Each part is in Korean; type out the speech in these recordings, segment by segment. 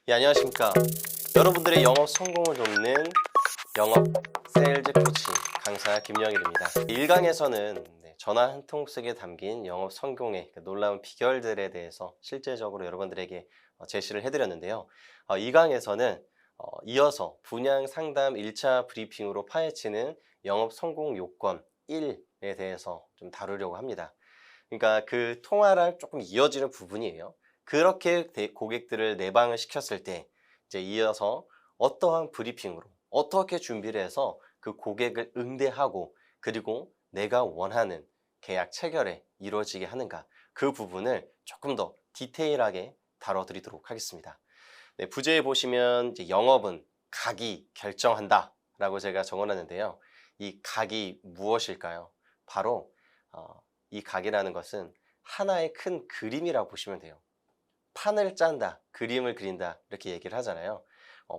예, 안녕하십니까. 여러분들의 영업 성공을 돕는 영업 세일즈 코칭 강사 김영일입니다. 1강에서는 전화 한 통 속에 담긴 영업 성공의 그 놀라운 비결들에 대해서 실제적으로 여러분들에게 제시를 해드렸는데요. 2강에서는 이어서 분양 상담 1차 브리핑으로 파헤치는 영업 성공 요건 1에 대해서 좀 다루려고 합니다. 그러니까 그 통화랑 조금 이어지는 부분이에요. 그렇게 고객들을 내방을 시켰을 때 이제 이어서 어떠한 브리핑으로 어떻게 준비를 해서 그 고객을 응대하고 그리고 내가 원하는 계약 체결에 이루어지게 하는가, 그 부분을 조금 더 디테일하게 다뤄드리도록 하겠습니다. 네, 부제에 보시면 이제 영업은 각이 결정한다 라고 제가 적어놨는데요. 이 각이 무엇일까요? 바로 이 각이라는 것은 하나의 큰 그림이라고 보시면 돼요. 판을 짠다, 그림을 그린다 이렇게 얘기를 하잖아요.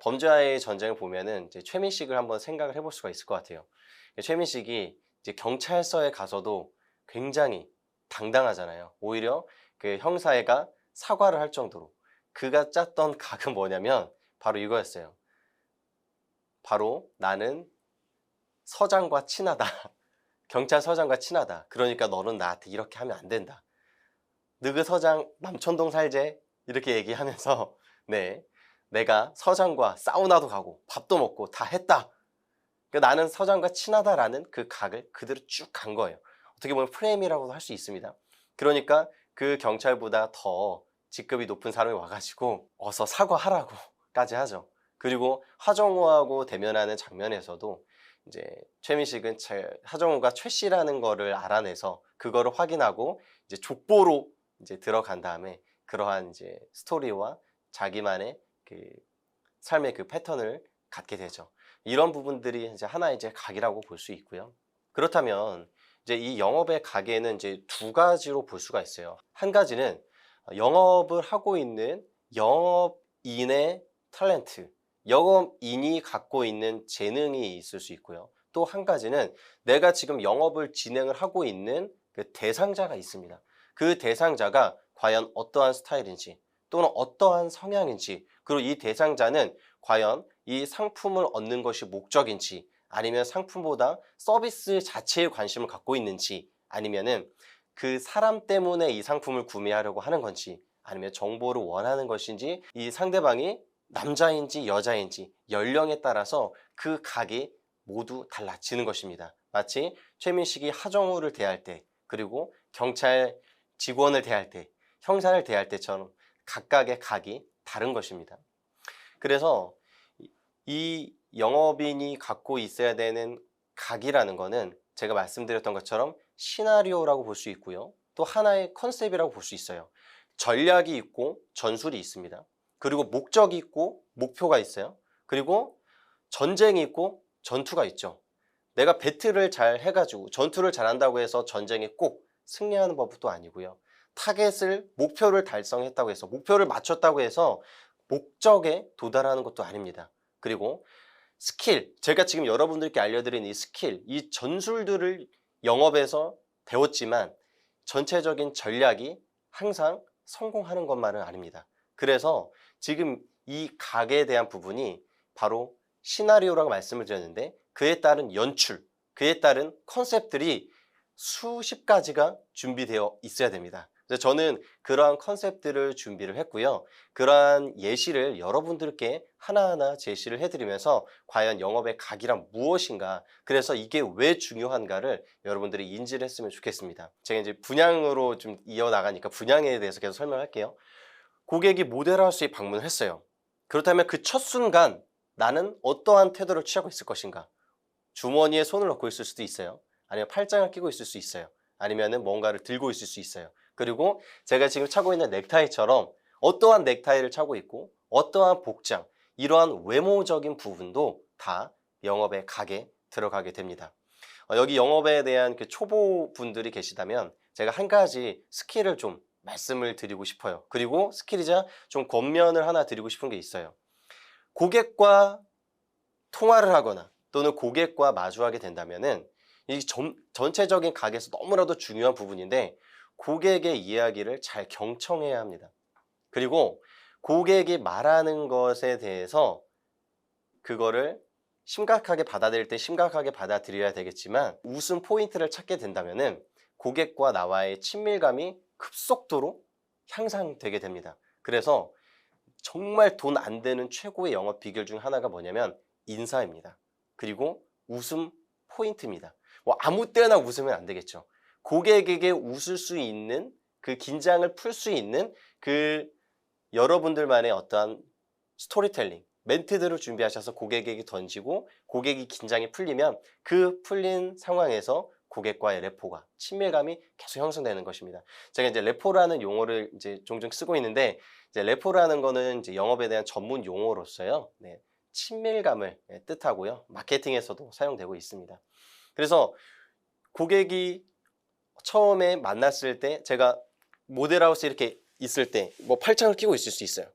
범죄와의 전쟁을 보면은 이제 최민식을 한번 생각을 해볼 수가 있을 것 같아요. 최민식이 이제 경찰서에 가서도 굉장히 당당하잖아요. 오히려 그 형사가 사과를 할 정도로 그가 짰던 각은 뭐냐면 바로 이거였어요. 바로 나는 서장과 친하다. 경찰서장과 친하다. 그러니까 너는 나한테 이렇게 하면 안 된다. 너그 서장 남천동 살제 이렇게 얘기하면서 네, 내가 서장과 사우나도 가고 밥도 먹고 다 했다. 그러니까 나는 서장과 친하다라는 그 각을 그대로 쭉 간 거예요. 어떻게 보면 프레임이라고도 할 수 있습니다. 그러니까 그 경찰보다 더 직급이 높은 사람이 와가지고 어서 사과하라고까지 하죠. 그리고 하정우하고 대면하는 장면에서도 이제 최민식은 하정우가 최 씨라는 거를 알아내서 그거를 확인하고 이제 족보로 이제 들어간 다음에 그러한 이제 스토리와 자기만의 그 삶의 그 패턴을 갖게 되죠. 이런 부분들이 이제 하나의 이제 각이라고 볼 수 있고요. 그렇다면 이제 이 영업의 각에는 이제 두 가지로 볼 수가 있어요. 한 가지는 영업을 하고 있는 영업인의 탤런트, 영업인이 갖고 있는 재능이 있을 수 있고요. 또 한 가지는 내가 지금 영업을 진행을 하고 있는 그 대상자가 있습니다. 그 대상자가 과연 어떠한 스타일인지 또는 어떠한 성향인지, 그리고 이 대상자는 과연 이 상품을 얻는 것이 목적인지 아니면 상품보다 서비스 자체에 관심을 갖고 있는지, 아니면은 그 사람 때문에 이 상품을 구매하려고 하는 건지, 아니면 정보를 원하는 것인지, 이 상대방이 남자인지 여자인지 연령에 따라서 그 각이 모두 달라지는 것입니다. 마치 최민식이 하정우를 대할 때, 그리고 경찰 직원을 대할 때, 형사를 대할 때처럼 각각의 각이 다른 것입니다. 그래서 이 영업인이 갖고 있어야 되는 각이라는 거는 제가 말씀드렸던 것처럼 시나리오라고 볼 수 있고요. 또 하나의 컨셉이라고 볼 수 있어요. 전략이 있고 전술이 있습니다. 그리고 목적이 있고 목표가 있어요. 그리고 전쟁이 있고 전투가 있죠. 내가 배틀을 잘 해가지고 전투를 잘한다고 해서 전쟁에 꼭 승리하는 법도 아니고요. 타겟을, 목표를 달성했다고 해서, 목표를 맞췄다고 해서 목적에 도달하는 것도 아닙니다. 그리고 스킬, 제가 지금 여러분들께 알려드린 이 스킬, 이 전술들을 영업에서 배웠지만 전체적인 전략이 항상 성공하는 것만은 아닙니다. 그래서 지금 이 각에 대한 부분이 바로 시나리오라고 말씀을 드렸는데, 그에 따른 연출, 그에 따른 컨셉들이 수십 가지가 준비되어 있어야 됩니다. 그래서 저는 그러한 컨셉들을 준비를 했고요. 그러한 예시를 여러분들께 하나하나 제시를 해드리면서 과연 영업의 각이란 무엇인가, 그래서 이게 왜 중요한가를 여러분들이 인지를 했으면 좋겠습니다. 제가 이제 분양으로 좀 이어나가니까 분양에 대해서 계속 설명할게요. 고객이 모델하우스에 방문을 했어요. 그렇다면 그 첫 순간 나는 어떠한 태도를 취하고 있을 것인가? 주머니에 손을 넣고 있을 수도 있어요. 아니면 팔짱을 끼고 있을 수 있어요. 아니면 뭔가를 들고 있을 수 있어요. 그리고 제가 지금 차고 있는 넥타이처럼 어떠한 넥타이를 차고 있고 어떠한 복장, 이러한 외모적인 부분도 다 영업의 각에 들어가게 됩니다. 여기 영업에 대한 그 초보분들이 계시다면 제가 한 가지 스킬을 좀 말씀을 드리고 싶어요. 그리고 스킬이자 좀 권면을 하나 드리고 싶은 게 있어요. 고객과 통화를 하거나 또는 고객과 마주하게 된다면은 이 전체적인 각에서 너무나도 중요한 부분인데, 고객의 이야기를 잘 경청해야 합니다. 그리고 고객이 말하는 것에 대해서 그거를 심각하게 받아들일 때 심각하게 받아들여야 되겠지만 웃음 포인트를 찾게 된다면은 고객과 나와의 친밀감이 급속도로 향상되게 됩니다. 그래서 정말 돈 안 되는 최고의 영업 비결 중 하나가 뭐냐면 인사입니다. 그리고 웃음 포인트입니다. 뭐 아무 때나 웃으면 안 되겠죠. 고객에게 웃을 수 있는 그 긴장을 풀 수 있는 그 여러분들만의 어떠한 스토리텔링, 멘트들을 준비하셔서 고객에게 던지고 고객이 긴장이 풀리면 그 풀린 상황에서 고객과의 레포가, 친밀감이 계속 형성되는 것입니다. 제가 이제 레포라는 용어를 이제 종종 쓰고 있는데 이제 레포라는 거는 이제 영업에 대한 전문 용어로서요. 네, 친밀감을 뜻하고요. 마케팅에서도 사용되고 있습니다. 그래서 고객이 처음에 만났을 때 제가 모델하우스 이렇게 있을 때 뭐 팔짱을 끼고 있을 수 있어요.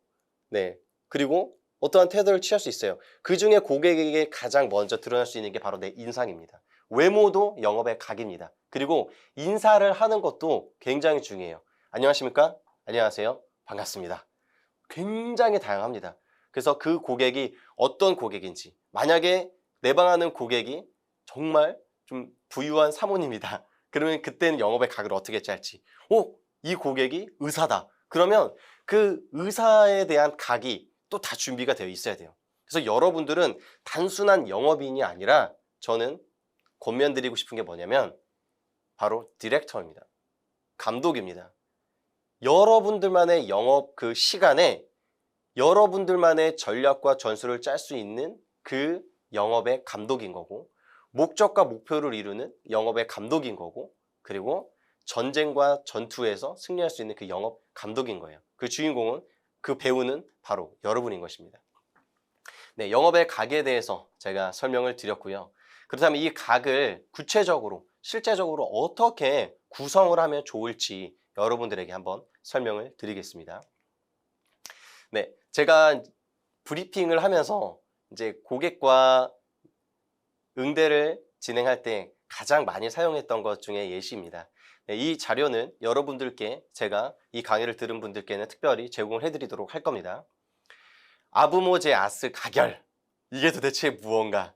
네. 그리고 어떠한 태도를 취할 수 있어요. 그 중에 고객에게 가장 먼저 드러날 수 있는 게 바로 내 인상입니다. 외모도 영업의 각입니다. 그리고 인사를 하는 것도 굉장히 중요해요. 안녕하십니까? 안녕하세요. 반갑습니다. 굉장히 다양합니다. 그래서 그 고객이 어떤 고객인지, 만약에 내방하는 고객이 정말 좀 부유한 사모님이다. 그러면 그때는 영업의 각을 어떻게 짤지. 이 고객이 의사다. 그러면 그 의사에 대한 각이 또 다 준비가 되어 있어야 돼요. 그래서 여러분들은 단순한 영업인이 아니라 저는 권면드리고 싶은 게 뭐냐면 바로 디렉터입니다. 감독입니다. 여러분들만의 영업 그 시간에 여러분들만의 전략과 전술을 짤 수 있는 그 영업의 감독인 거고, 목적과 목표를 이루는 영업의 감독인 거고, 그리고 전쟁과 전투에서 승리할 수 있는 그 영업 감독인 거예요. 그 주인공은, 그 배우는 바로 여러분인 것입니다. 네, 영업의 각에 대해서 제가 설명을 드렸고요. 그렇다면 이 각을 구체적으로, 실제적으로 어떻게 구성을 하면 좋을지 여러분들에게 한번 설명을 드리겠습니다. 네, 제가 브리핑을 하면서 이제 고객과 응대를 진행할 때 가장 많이 사용했던 것 중에 예시입니다. 네, 이 자료는 여러분들께, 제가 이 강의를 들은 분들께는 특별히 제공을 해드리도록 할 겁니다. 아부모제 아스 가결, 이게 도대체 무언가?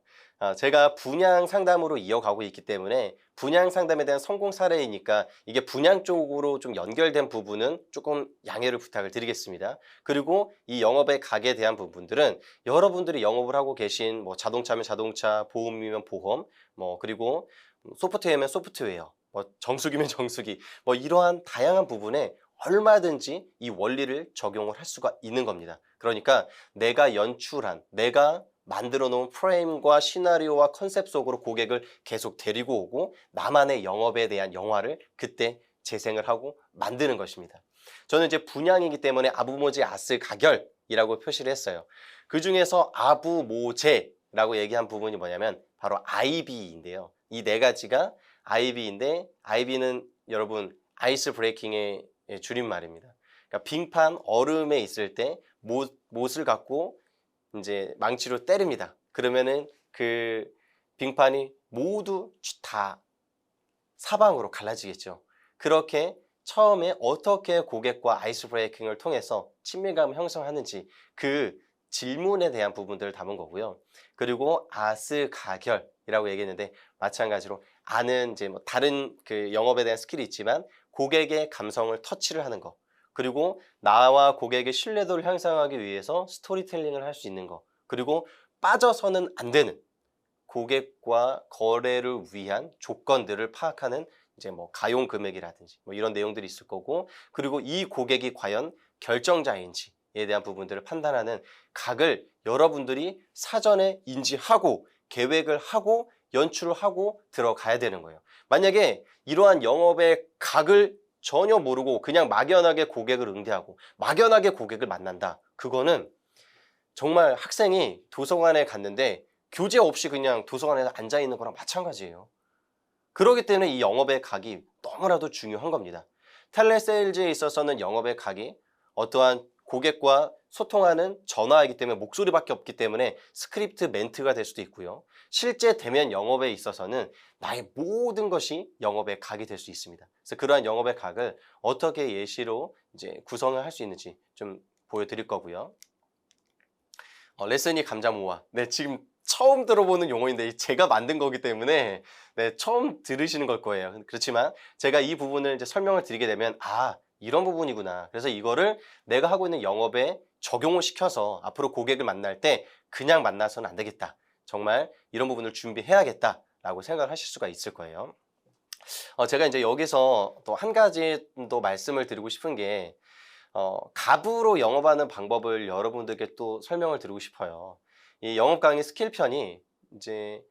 제가 분양 상담으로 이어가고 있기 때문에 분양 상담에 대한 성공 사례이니까 이게 분양 쪽으로 좀 연결된 부분은 조금 양해를 부탁을 드리겠습니다. 그리고 이 영업의 각에 대한 부분들은 여러분들이 영업을 하고 계신 뭐 자동차면 자동차, 보험이면 보험, 뭐 그리고 소프트웨어면 소프트웨어, 뭐 정수기면 정수기, 뭐 이러한 다양한 부분에 얼마든지 이 원리를 적용을 할 수가 있는 겁니다. 그러니까 내가 연출한, 내가 만들어 놓은 프레임과 시나리오와 컨셉 속으로 고객을 계속 데리고 오고 나만의 영업에 대한 영화를 그때 재생을 하고 만드는 것입니다. 저는 이제 분양이기 때문에 아부모제 아스 가결이라고 표시를 했어요. 그 중에서 아부모제라고 얘기한 부분이 뭐냐면 바로 IB인데요. 이 네 가지가 IB인데, IB는 여러분 아이스 브레이킹의 줄임말입니다. 그러니까 빙판 얼음에 있을 때 못을 갖고 이제 망치로 때립니다. 그러면은 그 빙판이 모두 다 사방으로 갈라지겠죠. 그렇게 처음에 어떻게 고객과 아이스 브레이킹을 통해서 친밀감을 형성하는지 그 질문에 대한 부분들을 담은 거고요. 그리고 아스 가결이라고 얘기했는데 마찬가지로 아는 이제 뭐 다른 그 영업에 대한 스킬이 있지만 고객의 감성을 터치를 하는 거, 그리고 나와 고객의 신뢰도를 향상하기 위해서 스토리텔링을 할 수 있는 거, 그리고 빠져서는 안 되는 고객과 거래를 위한 조건들을 파악하는 이제 뭐 가용 금액이라든지 뭐 이런 내용들이 있을 거고, 그리고 이 고객이 과연 결정자인지에 대한 부분들을 판단하는 각을 여러분들이 사전에 인지하고 계획을 하고 연출을 하고 들어가야 되는 거예요. 만약에 이러한 영업의 각을 전혀 모르고 그냥 막연하게 고객을 응대하고 막연하게 고객을 만난다. 그거는 정말 학생이 도서관에 갔는데 교재 없이 그냥 도서관에 앉아 있는 거랑 마찬가지예요. 그렇기 때문에 이 영업의 각이 너무나도 중요한 겁니다. 텔레세일즈에 있어서는 영업의 각이 어떠한 고객과 소통하는 전화이기 때문에 목소리밖에 없기 때문에 스크립트 멘트가 될 수도 있고요. 실제 대면 영업에 있어서는 나의 모든 것이 영업의 각이 될 수 있습니다. 그래서 그러한 영업의 각을 어떻게 예시로 이제 구성을 할 수 있는지 좀 보여드릴 거고요. 레슨이 감자모아. 네, 지금 처음 들어보는 용어인데 제가 만든 거기 때문에 네, 처음 들으시는 걸 거예요. 그렇지만 제가 이 부분을 이제 설명을 드리게 되면 이런 부분이구나. 그래서 이거를 내가 하고 있는 영업에 적용을 시켜서 앞으로 고객을 만날 때 그냥 만나서는 안 되겠다. 정말 이런 부분을 준비해야겠다라고 생각을 하실 수가 있을 거예요. 제가 이제 여기서 또 한 가지 또 말씀을 드리고 싶은 게 갑으로 영업하는 방법을 여러분들께 또 설명을 드리고 싶어요. 이 영업 강의 스킬 편이 이제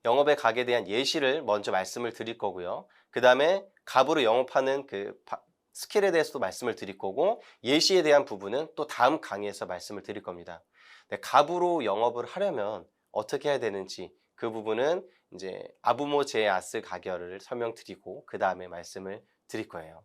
영업의 각에 대한 예시를 먼저 말씀을 드릴 거고요. 그 다음에 갑으로 영업하는 스킬에 대해서도 말씀을 드릴 거고, 예시에 대한 부분은 또 다음 강의에서 말씀을 드릴 겁니다. 네, 갑으로 영업을 하려면 어떻게 해야 되는지 그 부분은 이제 아부모 제아스 가결을 설명드리고 그 다음에 말씀을 드릴 거예요.